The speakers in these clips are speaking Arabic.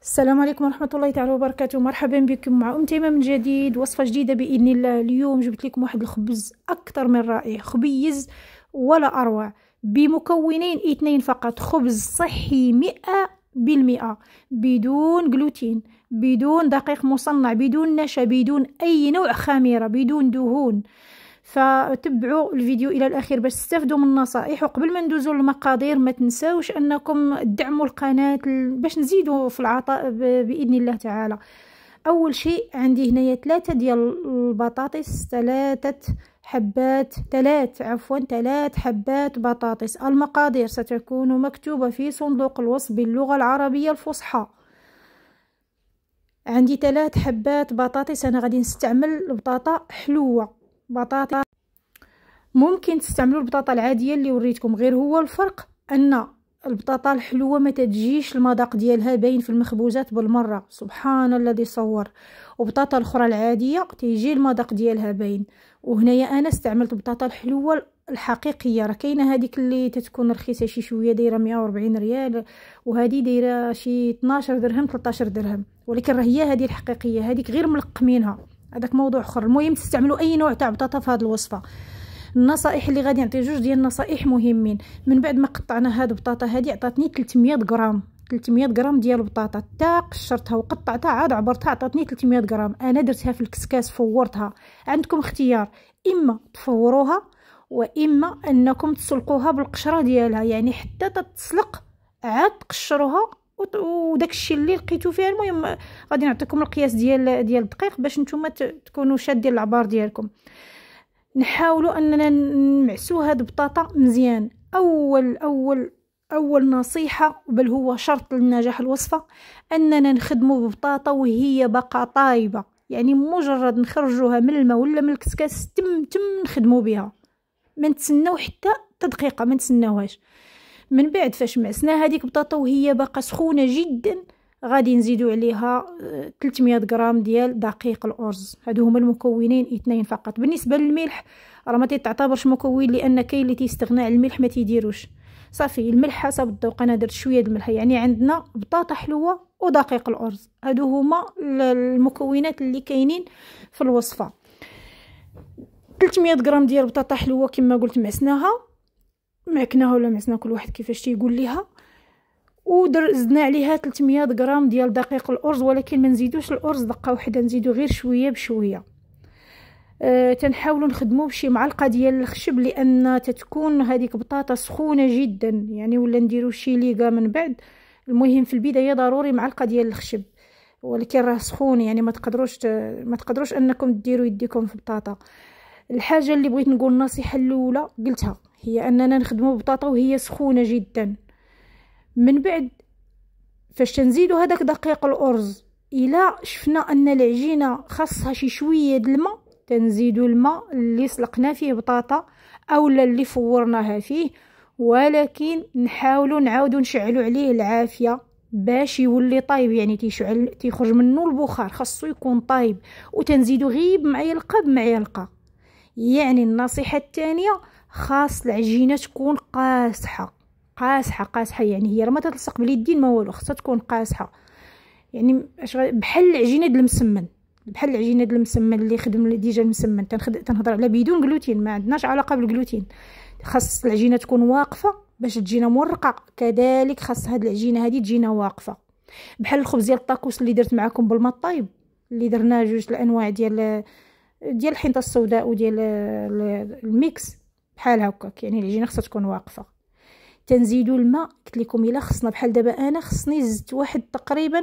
السلام عليكم ورحمة الله تعالى وبركاته. مرحبا بكم مع أم تيمة من جديد، وصفة جديدة بإذن الله. اليوم جبت لكم واحد الخبز أكثر من رائع، خبيز ولا أروع، بمكونين اثنين فقط. خبز صحي 100%، بدون جلوتين، بدون دقيق مصنع، بدون نشا، بدون أي نوع خميرة، بدون دهون. فتبعوا الفيديو الى الاخير باش تستافدوا من النصائح. وقبل ما ندوزوا للمقادير ما تنساوش انكم تدعموا القناه باش نزيدوا في العطاء باذن الله تعالى. اول شيء عندي هنايا 3 ديال البطاطس، 3 حبات بطاطس. المقادير ستكون مكتوبه في صندوق الوصف باللغه العربيه الفصحى. عندي 3 حبات بطاطس. انا غادي نستعمل البطاطا حلوه، بطاطا ممكن تستعملوا البطاطا العاديه اللي وريتكم، غير هو الفرق ان البطاطا الحلوه ما تجيش المذاق ديالها باين في المخبوزات بالمره، سبحان الذي صور. وبطاطا الاخرى العاديه تيجي المذاق ديالها باين. وهنايا انا استعملت البطاطا الحلوه الحقيقيه. راه كاينه هذيك اللي تتكون رخيصه شي شويه، دايره 140 ريال، وهذه دايره شي 12 درهم 13 درهم، ولكن راه هي هذه الحقيقيه، هذيك غير ملقمينها، هذاك موضوع اخر. المهم تستعملوا اي نوع تاع بطاطا في هذه الوصفه. النصائح اللي غادي نعطي 2 ديال النصائح مهمين. من بعد ما قطعنا هاد البطاطا هذه عطاتني 300 غرام، 300 غرام ديال البطاطا. تا قشرتها وقطعتها عاد عبرتها عطاتني 300 غرام. انا درتها في الكسكاس فورتها. عندكم اختيار، اما تفوروها واما انكم تسلقوها بالقشره ديالها، يعني حتى تتسلق عاد تقشروها. وداك الشيء اللي لقيتو فيها، المهم غادي نعطيكم القياس ديال الدقيق باش نتوما تكونوا شادين العبار ديالكم. نحاولوا اننا نمعسوا هاد البطاطا مزيان. اول نصيحه، بل هو شرط لنجاح الوصفه، اننا نخدموا ببطاطا وهي باقا طايبه، يعني مجرد نخرجوها من الماء ولا من الكسكاس تم نخدموا بها، ما نتسناو حتى دقيقه، ما نتسناوهاش. من بعد فاش معسنا هذيك البطاطا وهي باقا سخونه جدا، غادي نزيدوا عليها 300 غرام ديال دقيق الارز. هادو هما المكونين 2 فقط. بالنسبه للملح راه ما تعتبرش مكون، لان كاين اللي تيستغنى على الملح ما تيديروش. صافي الملح حسب الذوق. انا درت شويه د الملح، يعني عندنا بطاطا حلوه ودقيق الارز، هادو هما المكونات اللي كاينين في الوصفه. 300 غرام ديال بطاطا حلوه كما قلت، معكناها ولا معسنا كل واحد كيفاش تيقول ليها. زدنا عليها 300 غرام ديال دقيق الارز، ولكن ما نزيدوش الارز دقه واحده، نزيدو غير شويه بشويه. تنحاولوا نخدموا بشي معلقه ديال الخشب، لان تتكون هذيك بطاطا سخونه جدا، يعني ولا نديروا شي ليغا من بعد. المهم في البدايه ضروري معلقه ديال الخشب، ولكن راه سخون، يعني ما تقدروش انكم ديروا يديكم في البطاطا. الحاجه اللي بغيت نقول، النصيحه الاولى قلتها، هي اننا نخدموا بطاطا وهي سخونه جدا. من بعد فاش تنزيدوا هذاك دقيق الارز، الا شفنا ان العجينه خاصها شي شويه د الماء، تنزيدوا الماء اللي سلقنا فيه بطاطا اولا اللي فورناها فيه، ولكن نحاولوا نعاودوا نشعلوا عليه العافيه باش يولي طايب، يعني تيخرج منه البخار، خاصو يكون طايب. وتنزيدوا غير بمعلقه. يعني النصيحه الثانيه، خاص العجينه تكون قاصحه، يعني هي راه ما تلصق باليدين ما والو، خاصها تكون قاصحه. يعني بحال العجينه د المسمن، اللي خدم ديجا المسمن. تنهضر على بدون جلوتين، ما عندناش علاقه بالجلوتين. خاص العجينه تكون واقفه باش تجينا مرقه، كذلك خاص هاد العجينه هذه تجينا واقفه. بحال الخبز ديال الطاكوس اللي درت معكم بالماء الطايب، اللي درنا 2 الانواع ديال الحنطه السوداء وديال الميكس، بحال هكاك. يعني العجينه خاصها تكون واقفه. تنزيدوا الماء. قلت لكم الا خصنا، بحال دابا انا خصني زدت تقريبا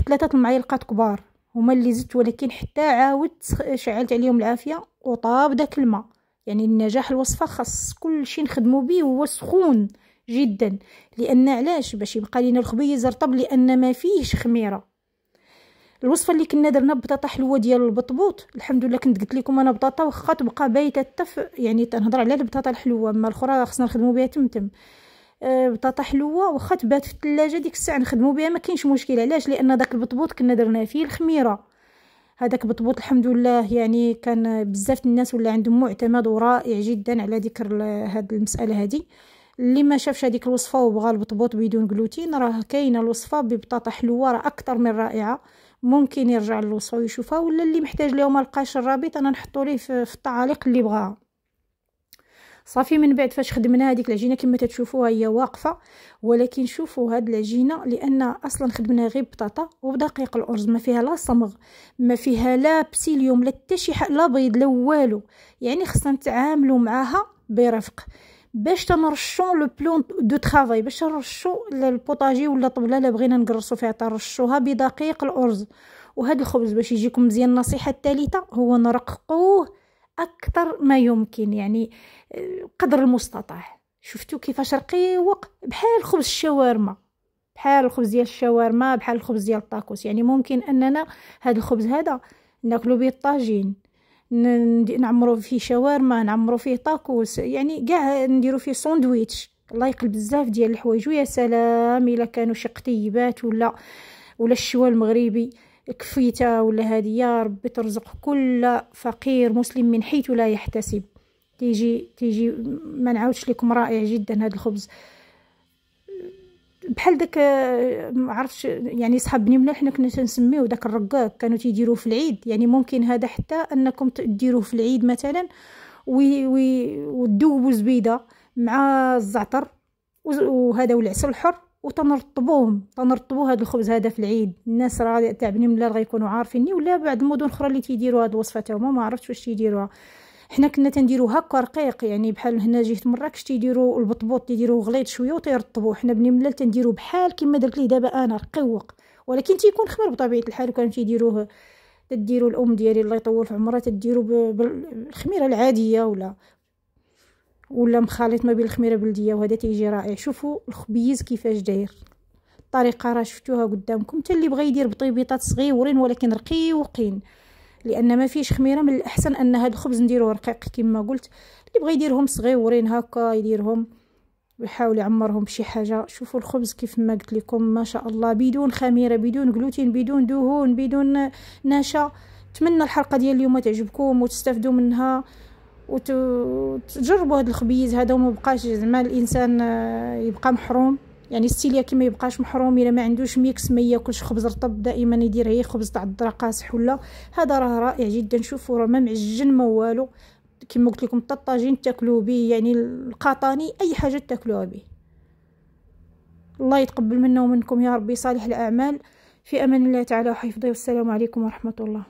3 المعالق كبار هما اللي زدت، ولكن حتى عاودت شعلت عليهم العافيه وطاب داك الماء. يعني النجاح الوصفه خاص كل شيء نخدموا به هو سخون جدا، لان علاش؟ باش يبقى لينا الخبيز رطب، لان ما فيهش خميره. الوصفه اللي كنا درنا بطاطا حلوه ديال البطبوط، الحمد لله كنت قلت لكم انا بطاطا واخا تبقى بايته يعني تنهضر على البطاطا الحلوه، اما الاخرى خصنا نخدموا بها تمتم. بطاطا حلوه واخا تبات في الثلاجه ديك الساعه نخدموا بها ما كاينش مشكل. علاش؟ لان داك البطبوط كنا درنا فيه الخميره. هذاك البطبوط الحمد لله يعني كان بزاف الناس ولا عندهم معتمد ورائع جدا على ذكر هذه المساله هذه. اللي ما شافش هذيك الوصفه وبغى البطبوط بدون جلوتين، راه كاينه الوصفه ببطاطا حلوه راه اكثر من رائعه، ممكن يرجع للوصفه ويشوفها، ولا اللي محتاج ليها ما لقاش الرابط انا نحطو ليه في التعاليق اللي بغاها. صافي من بعد فاش خدمنا هذيك العجينه كما تشوفوها هي واقفه، ولكن شوفوا هاد العجينه لان اصلا خدمناها غير بطاطا ودقيق الارز، ما فيها لا صمغ، ما فيها لا بسيليوم، لا حتى شي لا بيض لا والو، يعني خصنا نتعاملوا معاها برفق باش تنرشوا لو بلون دو طرافاي، باش نرشوا البوطاجي ولا طبله لا بغينا نقرصوا فيها ترشوها بدقيق الارز. وهذا الخبز باش يجيكم مزيان، النصيحه الثالثه هو نرققوه اكثر ما يمكن، يعني قدر المستطاع. شفتوا كيفاش رقيق بحال خبز الشاورما، بحال الخبز ديال الشاورما، بحال الخبز ديال الطاكوس. يعني ممكن اننا هذا الخبز هذا ناكلو به الطاجين، نعمرو فيه شاورما، نعمرو فيه طاكوس، يعني كاع نديرو فيه ساندويتش. الله يقلب بزاف ديال الحوايج. ويا سلام الا كانوا شي قطيبات ولا الشوا المغربي كفيته ولا هذه، يا ربي ترزق كل فقير مسلم من حيث لا يحتسب. تيجي ما نعاودش لكم، رائع جدا هذا الخبز. بحال داك ما عرفتش يعني صحاب بني ملاح حنا كنا تنسميوه داك الرقاق، كانوا تيديروه في العيد. يعني ممكن هذا حتى انكم ديروه في العيد مثلا وتذوبوا زبيده مع الزعتر وهذا والعسل الحر وتنرطبوه هذا الخبز هذا في العيد. الناس راه تاع بني ملال غيكونوا عارفيني، ولا بعض المدن اخرى اللي تيديروا هذه الوصفه تاعهم ما عرفتش واش تيديروها. حنا كنا تنديروا هكا رقيق، يعني بحال هنا جيت مراكش تيديروا البطبوط تيديروه غليظ شويه وتيرطبوه. حنا بني ملال تنديروا بحال كما درت لي دابا انا رقيق، ولكن تيكون خمر بطبيعه الحال. وكانوا تيديروه تديروا الام ديالي الله يطول في عمرها تديروا بالخميره العاديه ولا مخالط ما بين الخميره بلديه، وهذا تيجي رائع. شوفوا الخبيز كيفاش داير، الطريقه راه شفتوها قدامكم. حتى اللي بغى يدير بطيبيطات صغيورين ولكن رقيقين، لان ما فيش خميره، من الاحسن ان هذا الخبز نديروه رقيق كما قلت. اللي بغى يديرهم صغيورين هكا يديرهم، يحاول يعمرهم بشي حاجه. شوفوا الخبز كيف ما قلت لكم ما شاء الله، بدون خميره، بدون جلوتين، بدون دهون، بدون نشا. اتمنى الحلقه ديال اليوم تعجبكم وتستافدوا منها وتجربوا هذا الخبيز هذا، وما بقاش زعما الانسان يبقى محروم. يعني السيلياكي ما يبقاش محروم الا ما عندوش ميكس، ما ياكلش خبز رطب، دائما يدير هي خبز تاع الذره قاصح ولا هذا راه رائع جدا. شوفوا راه ما معجن ما والو، كما قلت لكم الطاجين تاكلوا به، يعني القطاني اي حاجه تاكلوها به. الله يتقبل منا ومنكم يا ربي صالح الاعمال. في امان الله تعالى وحفظه، والسلام عليكم ورحمه الله.